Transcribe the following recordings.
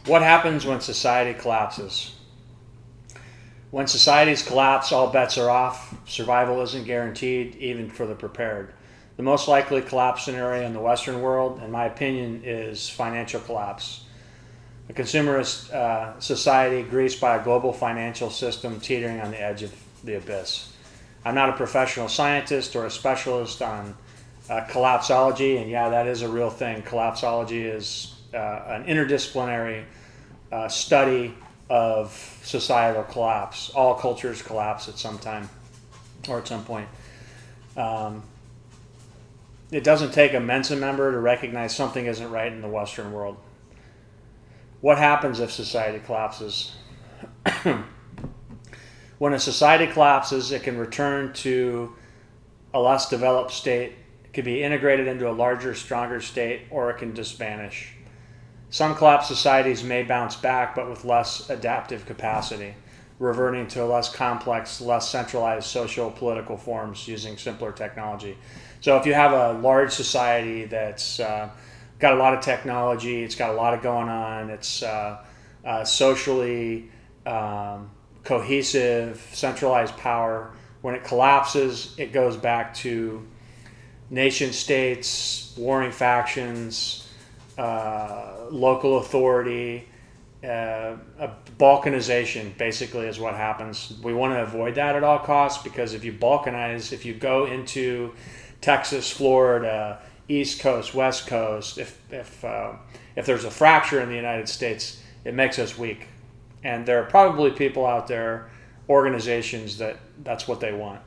What happens when society collapses? When societies collapse, all bets are off. Survival isn't guaranteed, even for the prepared. The most likely collapse scenario in the Western world, in my opinion, is financial collapse. A consumerist society greased by a global financial system teetering on the edge of the abyss. I'm not a professional scientist or a specialist on collapsology, and yeah, that is a real thing. Collapsology is an interdisciplinary study of societal collapse. All cultures collapse at some time or at some point. It doesn't take a Mensa member to recognize something isn't right in the Western world. What happens if society collapses? When a society collapses, it can return to a less developed state. It can be integrated into a larger, stronger state, or it can just vanish. Some collapsed societies may bounce back, but with less adaptive capacity, reverting to less complex, less centralized social political forms using simpler technology. So if you have a large society that's got a lot of technology, it's got a lot of going on, it's socially cohesive, centralized power, when it collapses, it goes back to nation states, warring factions, local authority, a balkanization basically is what happens. We want to avoid that at all costs, because if you balkanize, if you go into Texas, Florida, East Coast, West Coast, if there's a fracture in the United States, it makes us weak. And there are probably people out there, organizations, that's what they want.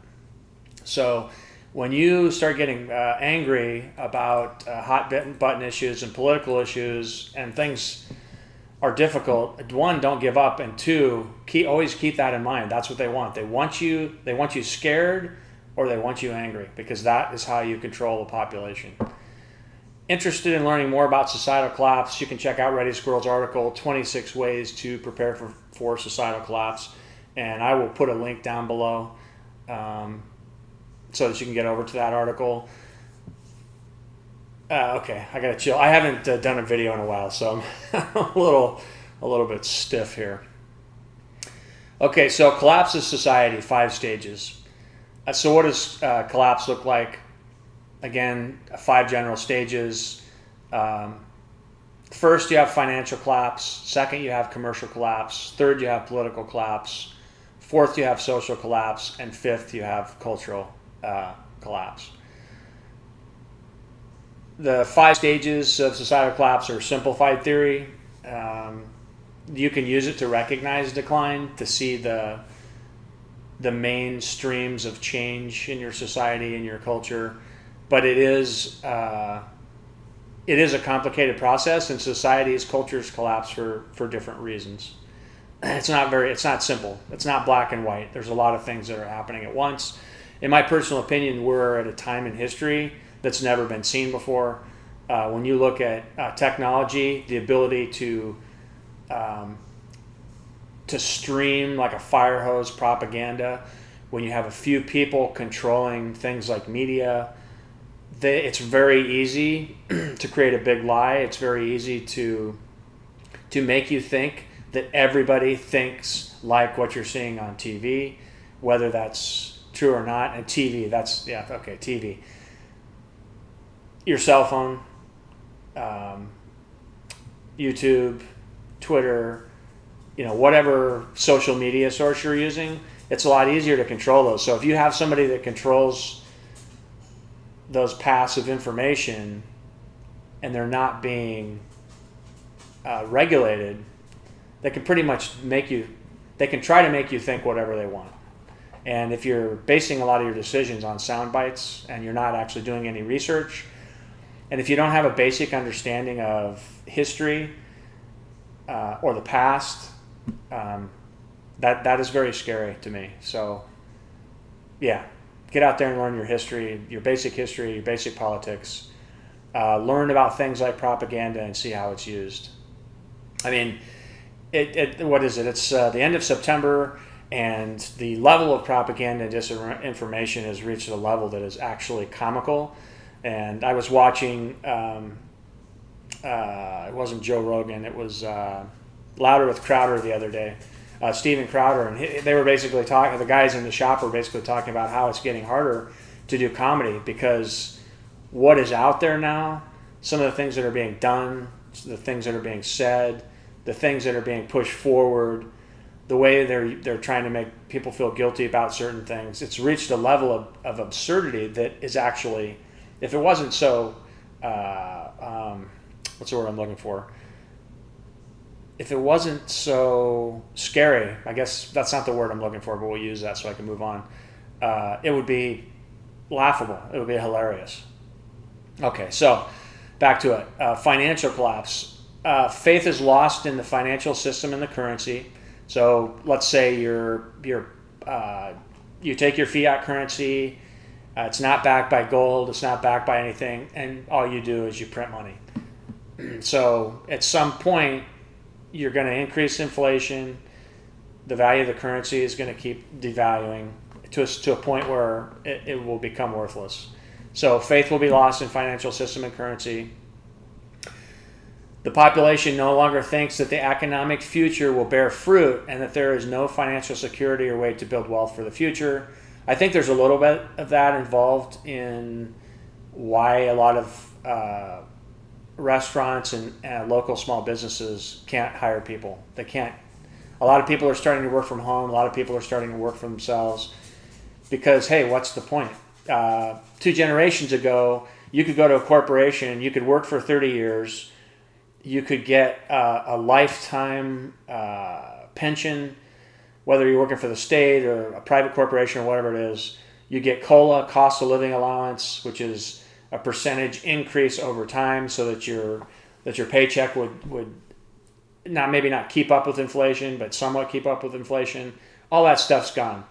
So when you start getting angry about hot button issues and political issues, and things are difficult, one, don't give up, and two, always keep that in mind. That's what they want. They want you scared, or they want you angry, because that is how you control the population. Interested in learning more about societal collapse, you can check out Ready Squirrel's article, 26 Ways to Prepare for Societal Collapse, and I will put a link down below so that you can get over to that article. Okay, I gotta chill. I haven't done a video in a while, so I'm a little bit stiff here. Okay, so collapse of society, 5 stages. So what does collapse look like? Again, 5 general stages. First, you have financial collapse. Second, you have commercial collapse. Third, you have political collapse. Fourth, you have social collapse. And fifth, you have cultural collapse. The 5 stages of societal collapse are simplified theory. You can use it to recognize decline, to see the main streams of change in your society and your culture. But it is a complicated process, and societies, cultures collapse for different reasons. It's not simple. It's not black and white. There's a lot of things that are happening at once. In my personal opinion, we're at a time in history that's never been seen before. When you look at technology, the ability to stream like a fire hose propaganda, when you have a few people controlling things like media, it's very easy to create a big lie. It's very easy to make you think that everybody thinks like what you're seeing on TV, whether that's true or not. And TV, TV. Your cell phone, YouTube, Twitter, whatever social media source you're using, it's a lot easier to control those. So if you have somebody that controls those paths of information and they're not being regulated, they can pretty much they can try to make you think whatever they want. And if you're basing a lot of your decisions on sound bites and you're not actually doing any research, and if you don't have a basic understanding of history or the past, that is very scary to me. So yeah, get out there and learn your history, your basic politics. Learn about things like propaganda and see how it's used. I mean, what is it? It's the end of September, and the level of propaganda and disinformation has reached a level that is actually comical. And I was watching, it wasn't Joe Rogan, it was Louder with Crowder the other day, Steven Crowder, and they were basically talking. The guys in the shop were basically talking about how it's getting harder to do comedy because what is out there now, some of the things that are being done, the things that are being said, the things that are being pushed forward, the way they're trying to make people feel guilty about certain things, it's reached a level of absurdity that is actually, if it wasn't so, what's the word I'm looking for? If it wasn't so scary, I guess that's not the word I'm looking for, but we'll use that so I can move on. It would be laughable. It would be hilarious. Okay, so back to it. Financial collapse. Faith is lost in the financial system and the currency. So let's say you take your fiat currency. It's not backed by gold. It's not backed by anything, and all you do is you print money. So at some point, you're going to increase inflation. The value of the currency is going to keep devaluing to a point where it will become worthless. So faith will be lost in financial system and currency. The population no longer thinks that the economic future will bear fruit and that there is no financial security or way to build wealth for the future. I think there's a little bit of that involved in why a lot of restaurants and local small businesses can't hire people. They can't. A lot of people are starting to work from home. A lot of people are starting to work for themselves because, hey, what's the point? 2 generations ago, you could go to a corporation, you could work for 30 years, you could get a lifetime pension, whether you're working for the state or a private corporation or whatever it is. You get COLA, cost of living allowance, which is a percentage increase over time, so that your paycheck would not keep up with inflation, but somewhat keep up with inflation. All that stuff's gone.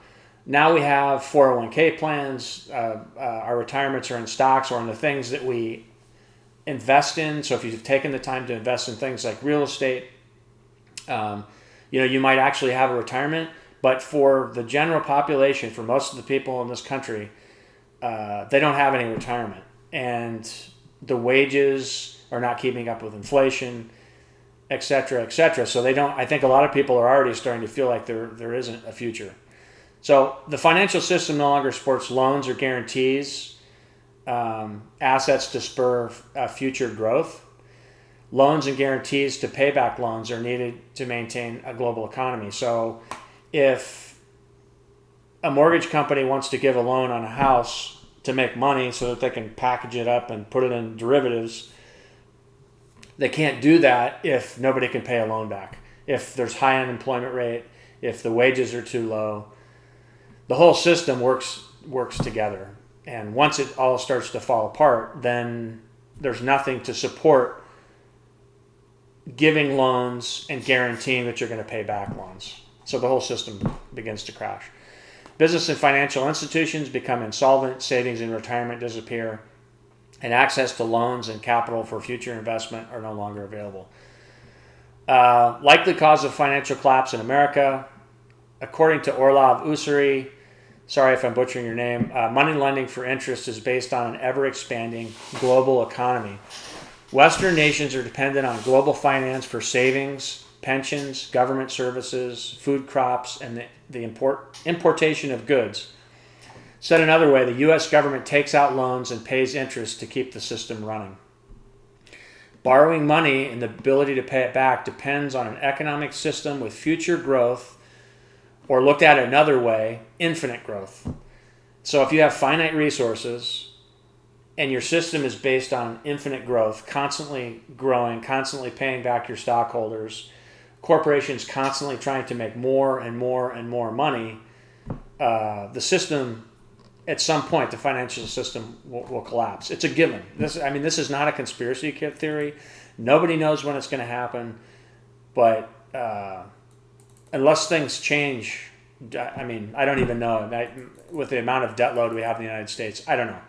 Now we have 401k plans. Our retirements are in stocks or in the things that we invest in. So if you've taken the time to invest in things like real estate, you might actually have a retirement. But for the general population, for most of the people in this country, they don't have any retirement. And the wages are not keeping up with inflation, et cetera, et cetera. So they don't. I think a lot of people are already starting to feel like there isn't a future. So the financial system no longer supports loans or guarantees, assets to spur future growth. Loans and guarantees to pay back loans are needed to maintain a global economy. So if a mortgage company wants to give a loan on a house to make money so that they can package it up and put it in derivatives, they can't do that if nobody can pay a loan back. If there's high unemployment rate, if the wages are too low, the whole system works together. And once it all starts to fall apart, then there's nothing to support giving loans and guaranteeing that you're going to pay back loans. So the whole system begins to crash. Business and financial institutions become insolvent, savings and retirement disappear, and access to loans and capital for future investment are no longer available. Likely cause of financial collapse in America, according to Orlov Usuri, sorry if I'm butchering your name, money lending for interest is based on an ever-expanding global economy. Western nations are dependent on global finance for savings, pensions, government services, food crops, and the importation of goods. Said another way, the U.S. government takes out loans and pays interest to keep the system running. Borrowing money and the ability to pay it back depends on an economic system with future growth, or looked at another way, infinite growth. So if you have finite resources and your system is based on infinite growth, constantly growing, constantly paying back your stockholders, corporations constantly trying to make more and more and more money, the system, at some point, the financial system will collapse. It's a given. This is not a conspiracy theory. Nobody knows when it's going to happen, but unless things change, I don't even know. With the amount of debt load we have in the United States, I don't know.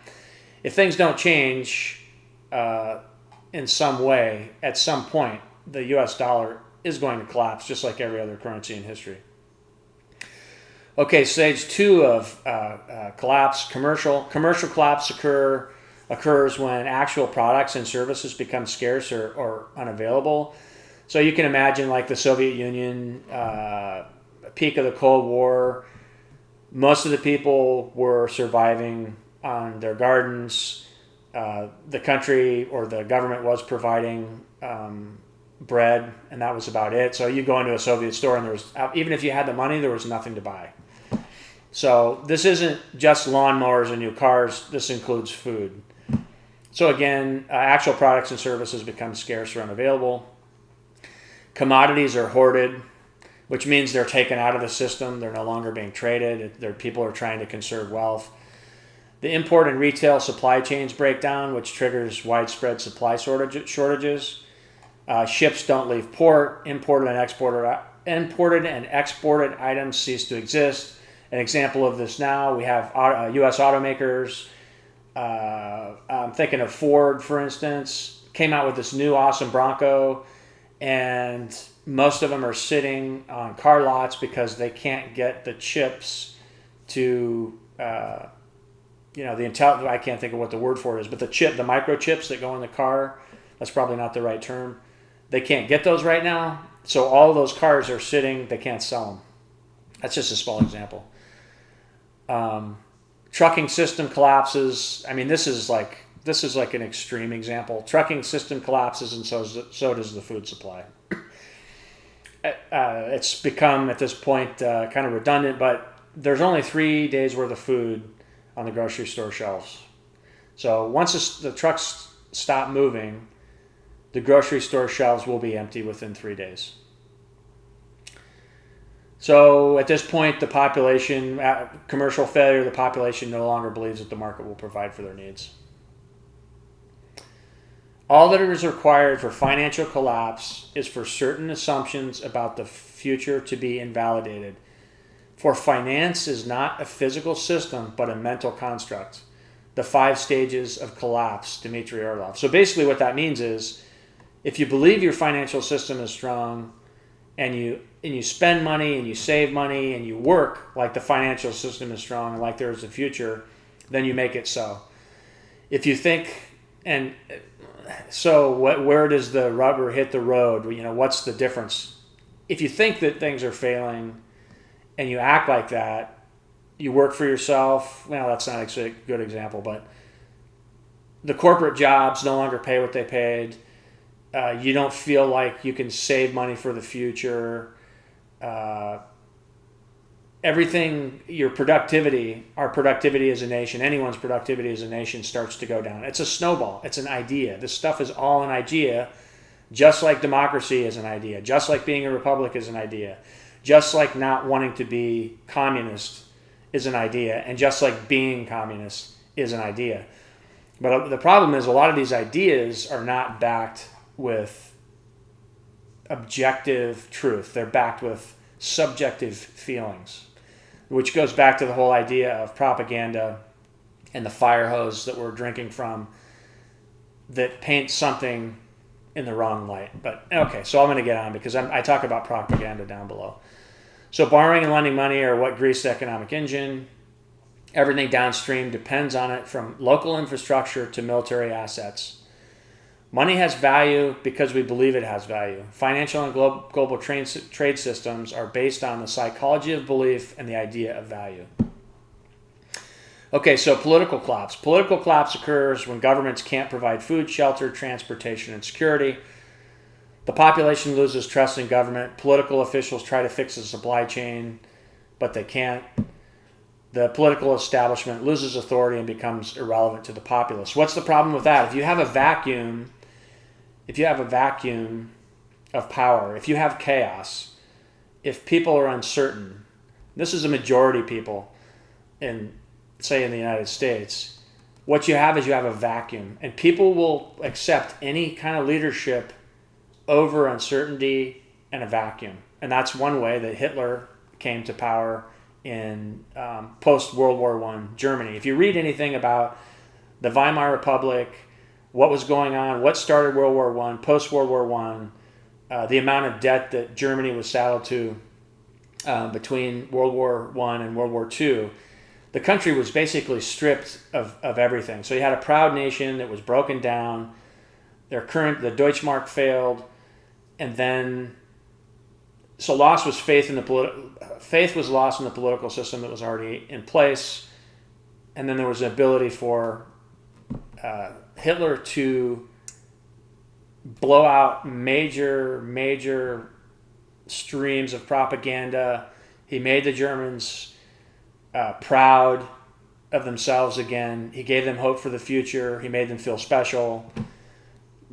If things don't change in some way, at some point, the U.S. dollar is going to collapse, just like every other currency in history. Okay, stage 2 of collapse, commercial. Commercial collapse occurs when actual products and services become scarce or unavailable. So you can imagine like the Soviet Union, peak of the Cold War, most of the people were surviving on their gardens. The country or the government was providing bread, and that was about it. So you go into a Soviet store, and there was, even if you had the money, there was nothing to buy. So this isn't just lawnmowers and new cars. This includes food. So again, actual products and services become scarce or unavailable. Commodities are hoarded, which means they're taken out of the system. They're no longer being traded. People are trying to conserve wealth. The import and retail supply chains break down, which triggers widespread supply shortages. Ships don't leave port. Imported and exported items cease to exist. An example of this now, we have U.S. automakers. I'm thinking of Ford, for instance, came out with this new awesome Bronco, and most of them are sitting on car lots because they can't get the chips to, I can't think of what the word for it is, but the microchips that go in the car, that's probably not the right term. They can't get those right now, so all those cars are sitting, they can't sell them. That's just a small example. Trucking system collapses. I mean, this is like an extreme example. Trucking system collapses, and so does the food supply. It's become at this point kind of redundant, but there's only 3 days worth of food on the grocery store shelves. So once the trucks stop moving, the grocery store shelves will be empty within 3 days. So at this point, the population, commercial failure, the population no longer believes that the market will provide for their needs. All that is required for financial collapse is for certain assumptions about the future to be invalidated. For finance is not a physical system, but a mental construct. The 5 stages of collapse, Dmitry Orlov. So basically what that means is, if you believe your financial system is strong, and you spend money and you save money and you work like the financial system is strong and like there is a future, then you make it so. If you think, and so where does the rubber hit the road? What's the difference? If you think that things are failing and you act like that, you work for yourself. Well, that's not a good example, but the corporate jobs no longer pay what they paid. You don't feel like you can save money for the future. Everything, our productivity as a nation, anyone's productivity as a nation starts to go down. It's a snowball. It's an idea. This stuff is all an idea, just like democracy is an idea, just like being a republic is an idea, just like not wanting to be communist is an idea, and just like being communist is an idea. But the problem is a lot of these ideas are not backed with objective truth. They're backed with subjective feelings, which goes back to the whole idea of propaganda and the fire hose that we're drinking from that paints something in the wrong light. But okay, so I'm going to get on because I talk about propaganda down below. So borrowing and lending money are what grease the economic engine. Everything downstream depends on it, from local infrastructure to military assets. Money has value because we believe it has value. Financial and global trade systems are based on the psychology of belief and the idea of value. Okay, so political collapse. Political collapse occurs when governments can't provide food, shelter, transportation, and security. The population loses trust in government. Political officials try to fix the supply chain, but they can't. The political establishment loses authority and becomes irrelevant to the populace. What's the problem with that? If you have a vacuum of power, if you have chaos, if people are uncertain, this is a majority people in the United States, what you have is you have a vacuum, and people will accept any kind of leadership over uncertainty and a vacuum. And that's one way that Hitler came to power in post-World War I Germany. If you read anything about the Weimar Republic, what was going on, what started World War I, post-World War I, the amount of debt that Germany was saddled to between World War I and World War II, the country was basically stripped of everything. So you had a proud nation that was broken down. The Deutschmark failed. and then so lost was faith in the faith was lost in the political system that was already in place, and then there was an ability for Hitler to blow out major streams of propaganda. He made the Germans proud of themselves again. He gave them hope for the future. He made them feel special.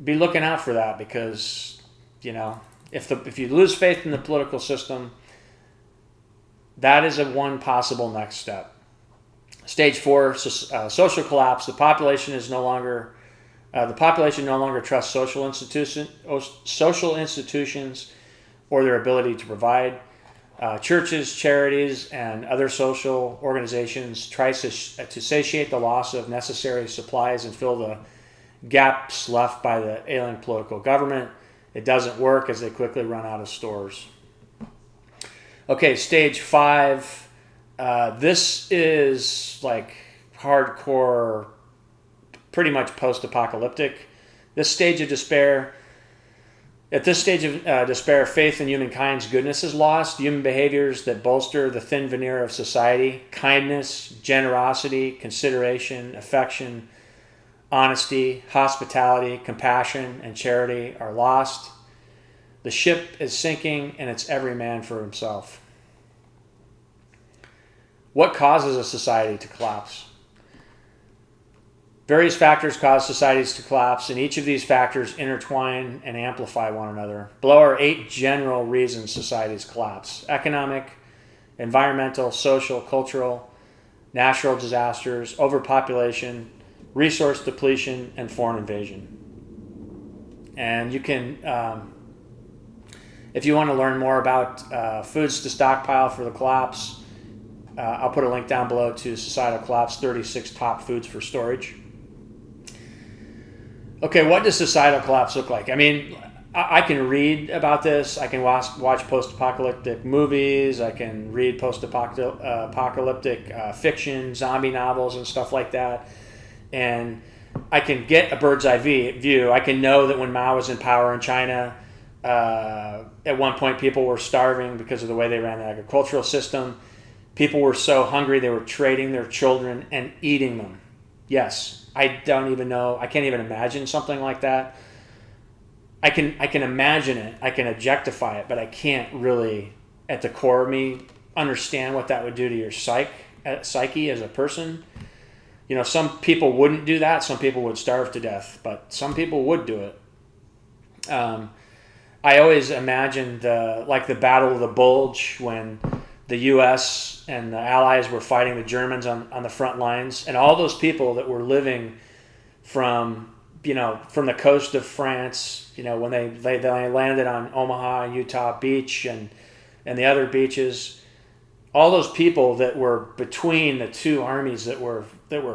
Be looking out for that, because if you lose faith in the political system, that is one possible next step. Stage 4, social collapse. The population no longer trusts social institutions or their ability to provide. Churches, charities, and other social organizations try to satiate the loss of necessary supplies and fill the gaps left by the ailing political government. It doesn't work, as they quickly run out of stores. Okay, stage 5. This is like hardcore, pretty much post-apocalyptic. This stage of despair. At this stage of despair, faith in humankind's goodness is lost. Human behaviors that bolster the thin veneer of society, kindness, generosity, consideration, affection, honesty, hospitality, compassion, and charity are lost. The ship is sinking, and it's every man for himself. What causes a society to collapse? Various factors cause societies to collapse, and each of these factors intertwine and amplify one another. Below are 8 general reasons societies collapse: economic, environmental, social, cultural, natural disasters, overpopulation, resource depletion, and foreign invasion. And you can, if you want to learn more about foods to stockpile for the collapse, I'll put a link down below to Societal Collapse, 36 Top Foods for Storage. Okay, what does societal collapse look like? I mean, I can read about this. I can watch post-apocalyptic movies. I can read post-apocalyptic fiction, zombie novels, and stuff like that. And I can get a bird's eye view. I can know that when Mao was in power in China, at one point people were starving because of the way they ran the agricultural system. People were so hungry they were trading their children and eating them. Yes, I don't even know. I can't even imagine something like that. I can imagine it. I can objectify it, but I can't really, at the core of me, understand what that would do to your psyche as a person. Some people wouldn't do that. Some people would starve to death, but some people would do it. I always imagined the Battle of the Bulge, when the U.S. and the Allies were fighting the Germans on the front lines, and all those people that were living from the coast of France, when they landed on Omaha and Utah Beach and the other beaches, all those people that were between the two armies that were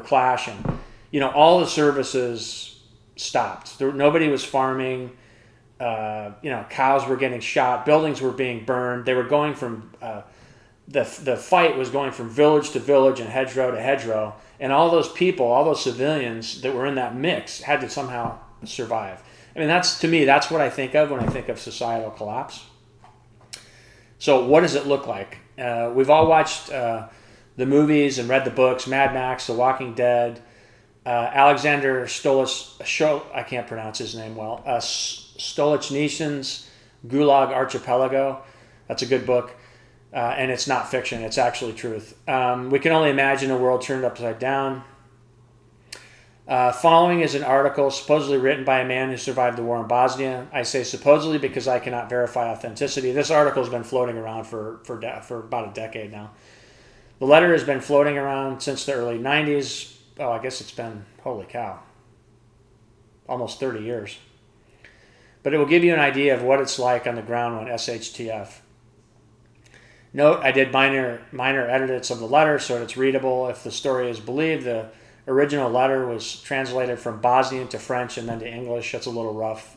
clashing, all the services stopped. Nobody was farming. Cows were getting shot. Buildings were being burned. They were going from the fight was going from village to village and hedgerow to hedgerow, and all those people, all those civilians that were in that mix had to somehow survive. I mean, to me, that's what I think of when I think of societal collapse. So what does it look like? We've all watched the movies and read the books, Mad Max, The Walking Dead, Alexander I can't pronounce his name well, Solzhenitsyn's Gulag Archipelago. That's a good book. And it's not fiction, it's actually truth. We can only imagine a world turned upside down. Following is an article supposedly written by a man who survived the war in Bosnia. I say supposedly because I cannot verify authenticity. This article has been floating around for about a decade now. The letter has been floating around since the early 90s. Oh, I guess it's been, holy cow, almost 30 years. But it will give you an idea of what it's like on the ground when SHTF. Note, I did minor edits of the letter so it's readable. If the story is believed, the original letter was translated from Bosnian to French and then to English. That's a little rough,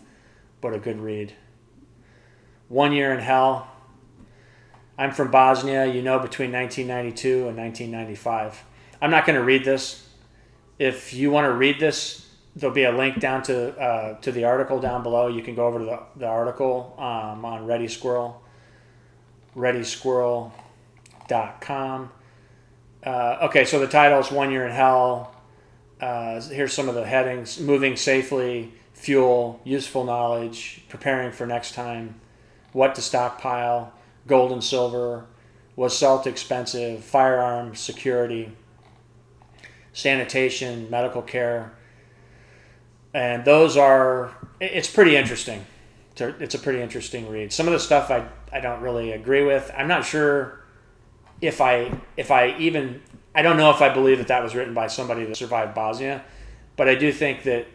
but a good read. 1 year in hell. I'm from Bosnia, between 1992 and 1995. I'm not going to read this. If you want to read this, there'll be a link down to the article down below. You can go over to the article on Ready Squirrel, ReadySquirrel.com. Okay, so the title is 1 Year in Hell. Here's some of the headings: moving safely, fuel, useful knowledge, preparing for next time, what to stockpile, gold and silver, was salt expensive, firearms, security, sanitation, medical care. And those are, it's pretty interesting. It's a pretty interesting read. Some of the stuff I don't really agree with. I'm not sure if I don't know if I believe that was written by somebody that survived Bosnia, but I do think that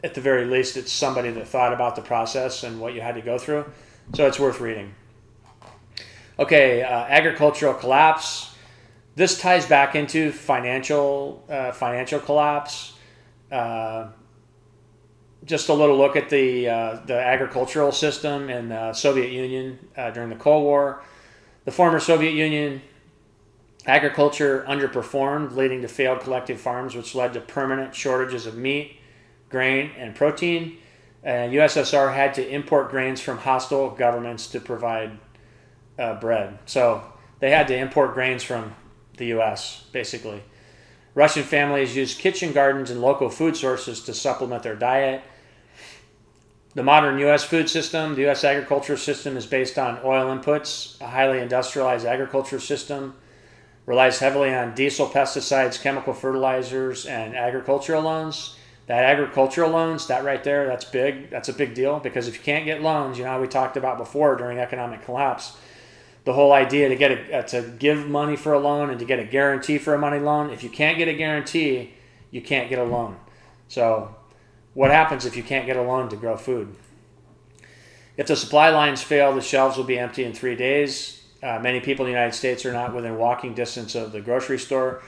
at the very least it's somebody that thought about the process and what you had to go through. So it's worth reading. Okay, agricultural collapse. This ties back into financial collapse. Just a little look at the agricultural system in the Soviet Union during the Cold War. The former Soviet Union agriculture underperformed, leading to failed collective farms, which led to permanent shortages of meat, grain, and protein. USSR had to import grains from hostile governments to provide bread. So they had to import grains from the U.S., basically. Russian families used kitchen gardens and local food sources to supplement their diet. The modern U.S. food system, the U.S. agriculture system, is based on oil inputs. A highly industrialized agriculture system relies heavily on diesel, pesticides, chemical fertilizers, and agricultural loans. That agricultural loans, that right there, that's big. That's a big deal, because if you can't get loans, you know how we talked about before during economic collapse, the whole idea to give money for a loan and to get a guarantee for a money loan. If you can't get a guarantee, you can't get a loan. So what happens if you can't get a loan to grow food? If the supply lines fail, the shelves will be empty in 3 days. Many people in the United States are not within walking distance of the grocery store.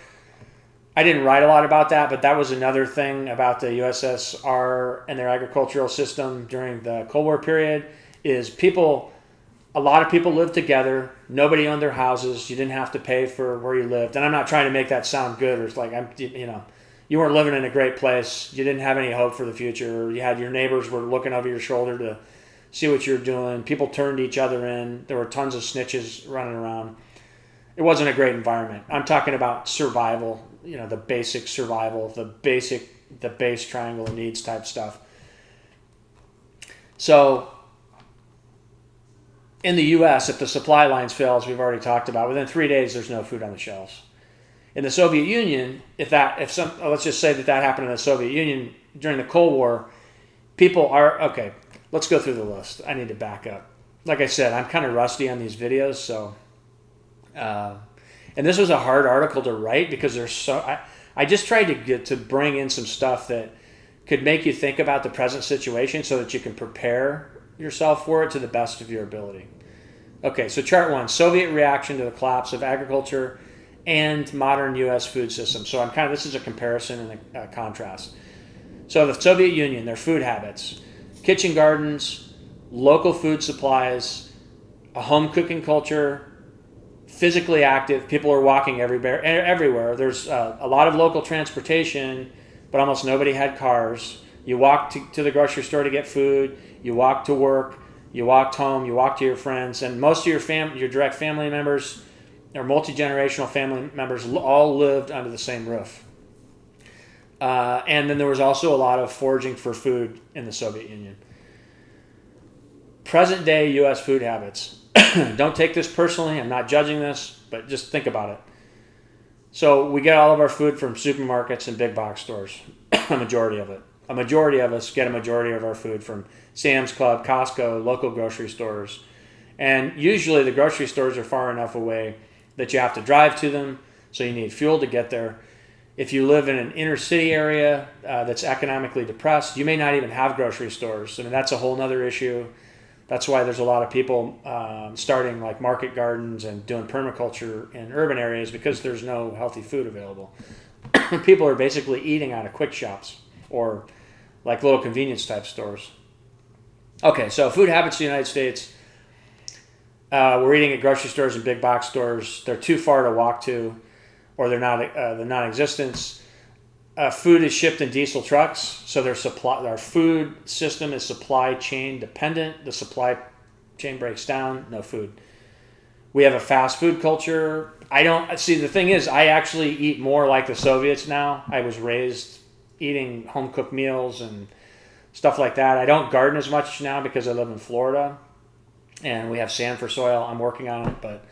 I didn't write a lot about that, but that was another thing about the USSR and their agricultural system during the Cold War period, is a lot of people lived together. Nobody owned their houses. You didn't have to pay for where you lived. And I'm not trying to make that sound good, or it's like, you weren't living in a great place. You didn't have any hope for the future. You had your neighbors were looking over your shoulder to see what you're doing. People turned each other in. There were tons of snitches running around. It wasn't a great environment. I'm talking about survival, the basic survival, the base triangle of needs type stuff. So in the U.S., if the supply lines fail, as we've already talked about, within 3 days, there's no food on the shelves. In the Soviet Union, let's just say that happened in the Soviet Union during the Cold War, okay, let's go through the list. I need to back up. Like I said, I'm kind of rusty on these videos, so, and this was a hard article to write because I just tried to bring in some stuff that could make you think about the present situation so that you can prepare yourself for it to the best of your ability. Okay, so chart 1, Soviet reaction to the collapse of agriculture and modern U.S. food system. So this is a comparison and a contrast. So the Soviet Union, their food habits, kitchen gardens, local food supplies, a home cooking culture, physically active, people are walking everywhere. There's a lot of local transportation, but almost nobody had cars. You walked to the grocery store to get food. You walked to work. You walked home. You walked to your friends. And most of your direct family members or multi-generational family members all lived under the same roof. And then there was also a lot of foraging for food in the Soviet Union. Present day U.S. food habits. Don't take this personally. I'm not judging this, but just think about it. So we get all of our food from supermarkets and big box stores. A majority of it. A majority of us get a majority of our food from Sam's Club, Costco, local grocery stores. And usually the grocery stores are far enough away that you have to drive to them, so you need fuel to get there. If you live in an inner city area that's economically depressed, you may not even have grocery stores. I mean, that's a whole other issue. That's why there's a lot of people starting like market gardens and doing permaculture in urban areas, because there's no healthy food available. People are basically eating out of quick shops or like little convenience type stores. Okay, so food habits in the United States. We're eating at grocery stores and big box stores. They're too far to walk to, or they're non-existent. Food is shipped in diesel trucks, so our food system is supply chain dependent. The supply chain breaks down, no food. We have a fast food culture. I don't see, the thing is, I actually eat more like the Soviets now. I was raised eating home cooked meals and stuff like that. I don't garden as much now because I live in Florida and we have sand for soil. I'm working on it, but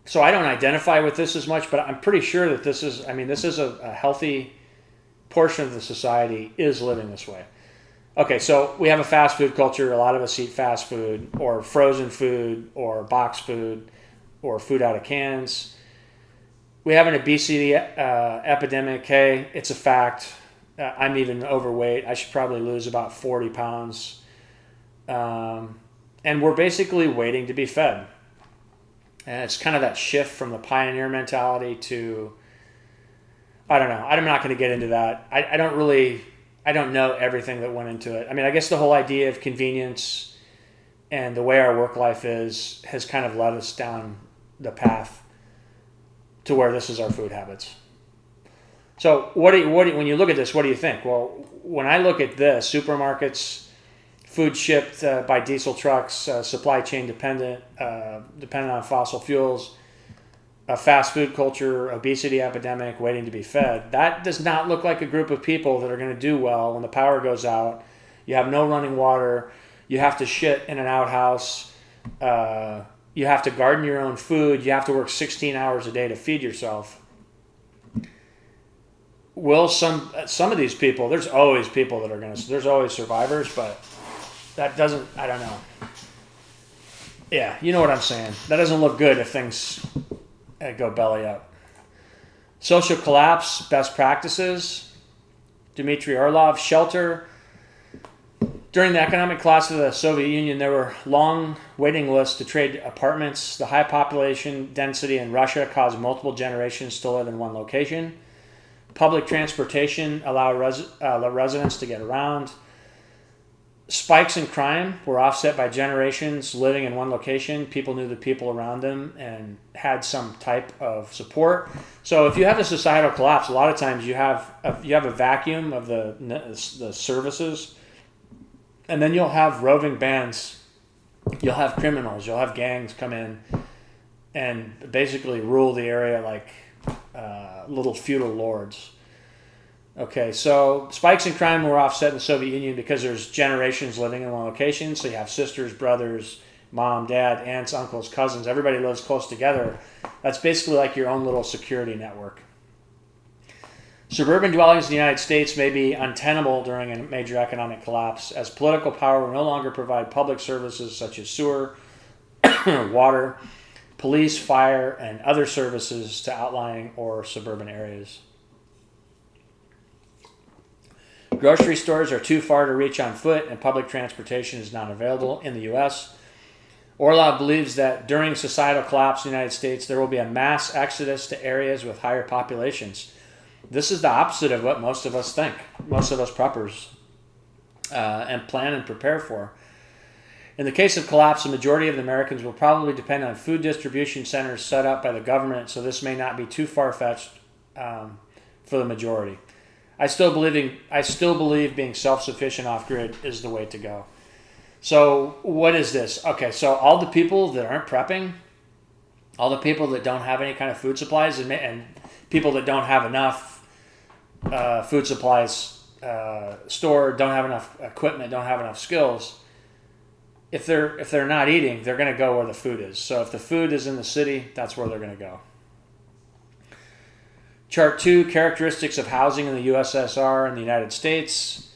so I don't identify with this as much, but I'm pretty sure that this is a healthy portion of the society is living this way. Okay, so we have a fast food culture. A lot of us eat fast food or frozen food or boxed food or food out of cans. We have an obesity epidemic. Hey, it's a fact. I'm even overweight. I should probably lose about 40 pounds. And we're basically waiting to be fed. And it's kind of that shift from the pioneer mentality to, I don't know. I'm not going to get into that. I don't know everything that went into it. I mean, I guess the whole idea of convenience and the way our work life has kind of led us down the path to where this is our food habits. So when you look at this, what do you think? Well, when I look at this, supermarkets, food shipped by diesel trucks, supply chain dependent on fossil fuels, a fast food culture, obesity epidemic, waiting to be fed. That does not look like a group of people that are going to do well when the power goes out. You have no running water. You have to shit in an outhouse. You have to garden your own food. You have to work 16 hours a day to feed yourself. Will some of these people, there's always people that are going to, there's always survivors, but that doesn't, I don't know. Yeah, you know what I'm saying. That doesn't look good if things go belly up. Social collapse, best practices. Dmitry Orlov, shelter. During the economic collapse of the Soviet Union, there were long waiting lists to trade apartments. The high population density in Russia caused multiple generations to live in one location. Public transportation allowed residents to get around. Spikes in crime were offset by generations living in one location. People knew the people around them and had some type of support. So if you have a societal collapse, a lot of times you have a vacuum of the services, and then you'll have roving bands, you'll have criminals, you'll have gangs come in and basically rule the area like little feudal lords. Okay, so spikes in crime were offset in the Soviet Union because there's generations living in one location. So you have sisters, brothers, mom, dad, aunts, uncles, cousins. Everybody lives close together. That's basically like your own little security network. Suburban dwellings in the United States may be untenable during a major economic collapse as political power will no longer provide public services such as sewer, water, police, fire, and other services to outlying or suburban areas. Grocery stores are too far to reach on foot, and public transportation is not available in the U.S. Orlov believes that during societal collapse in the United States, there will be a mass exodus to areas with higher populations. This is the opposite of what most of us think, most of us preppers, and plan and prepare for. In the case of collapse, the majority of the Americans will probably depend on food distribution centers set up by the government, so this may not be too far-fetched for the majority. I still believe being self-sufficient off-grid is the way to go. So what is this? Okay, so all the people that aren't prepping, all the people that don't have any kind of food supplies, and people that don't have enough food supplies stored, don't have enough equipment, don't have enough skills, if they're not eating, they're going to go where the food is. So if the food is in the city, that's where they're going to go. Chart 2, characteristics of housing in the USSR and the United States.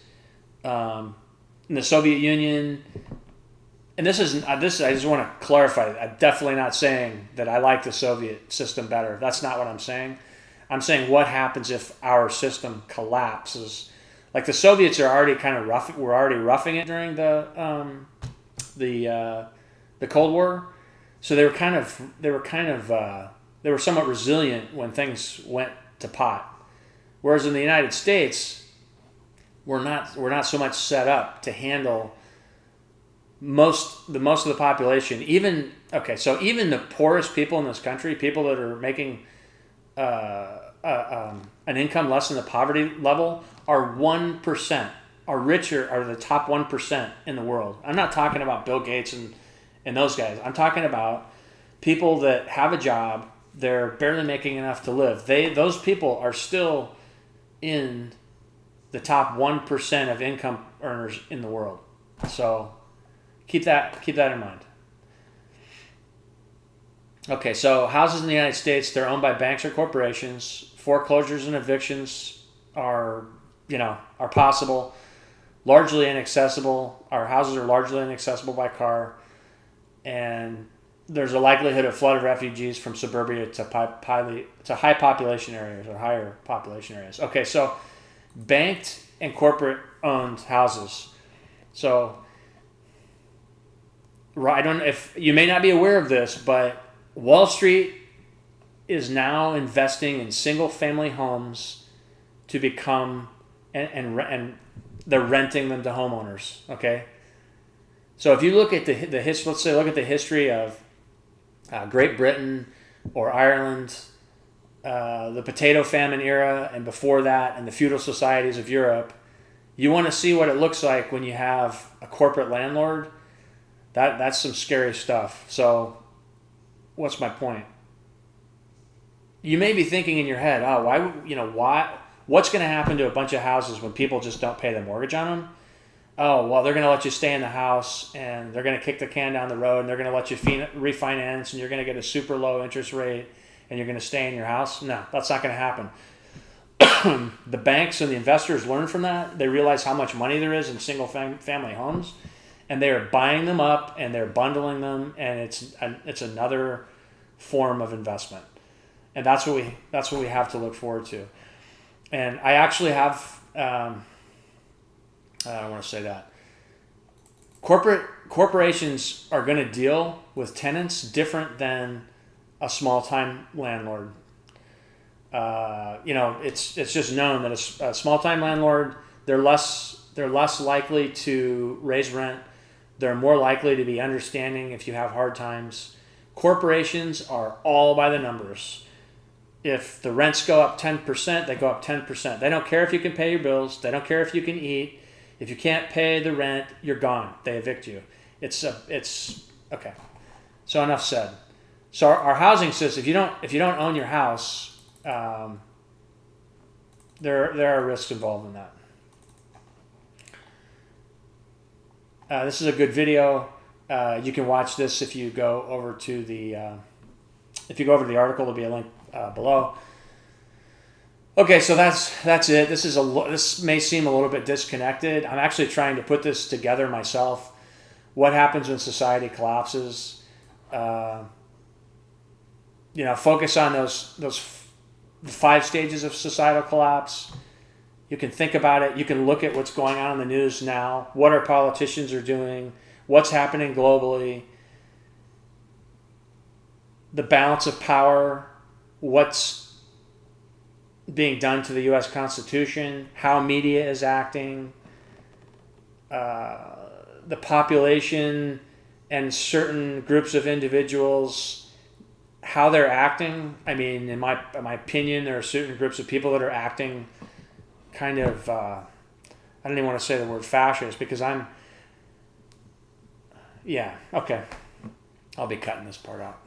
In the Soviet Union, and this I just want to clarify, I'm definitely not saying that I like the Soviet system better. That's not what I'm saying. I'm saying what happens if our system collapses. Like the Soviets are already kind of were already roughing it during the Cold War. So they were somewhat resilient when things went to pot. Whereas in the United States, we're not so much set up to handle most of the population. Even the poorest people in this country, people that are making an income less than the poverty level are 1%. Are richer, are the top 1% in the world. I'm not talking about Bill Gates and those guys. I'm talking about people that have a job. They're barely making enough to live. Those people are still in the top 1% of income earners in the world. So keep that in mind. Okay, so houses in the United States, they're owned by banks or corporations. Foreclosures and evictions are possible. Largely inaccessible. Our houses are largely inaccessible by car, and there's a likelihood of flood of refugees from suburbia to high population areas or higher population areas. Okay, so banked and corporate owned houses. So I don't know if you may not be aware of this, but Wall Street is now investing in single family homes to become and they're renting them to homeowners. Okay, so if you look at the history, let's say look at the history of Great Britain or Ireland, the potato famine era, and before that, and the feudal societies of Europe, you want to see what it looks like when you have a corporate landlord. That's some scary stuff. So, what's my point? You may be thinking in your head, oh, why? What's going to happen to a bunch of houses when people just don't pay their mortgage on them? Oh, well, they're going to let you stay in the house, and they're going to kick the can down the road, and they're going to let you refinance, and you're going to get a super low interest rate, and you're going to stay in your house? No, that's not going to happen. The banks and the investors learn from that. They realize how much money there is in single family homes, and they are buying them up, and they're bundling them, and it's another form of investment. And that's what we have to look forward to. And I actually have, I don't want to say that. Corporations are going to deal with tenants different than a small-time landlord. It's just known that a small-time landlord, they're less likely to raise rent. They're more likely to be understanding if you have hard times. Corporations are all by the numbers. If the rents go up 10%, they go up 10%. They don't care if you can pay your bills. They don't care if you can eat. If you can't pay the rent, you're gone. They evict you. It's okay. So enough said. So our housing system, if you don't own your house, there are risks involved in that. This is a good video. You can watch this if you go over to the article. There'll be a link below. Okay, so that's it. This may seem a little bit disconnected. I'm actually trying to put this together myself. What happens when society collapses? Focus on those 5 stages of societal collapse. You can think about it. You can look at what's going on in the news now. What our politicians are doing. What's happening globally. The balance of power. What's being done to the U.S. Constitution. How media is acting. The population and certain groups of individuals, how they're acting. I mean, in my opinion, there are certain groups of people that are acting kind of, I don't even want to say the word fascist because okay. I'll be cutting this part out.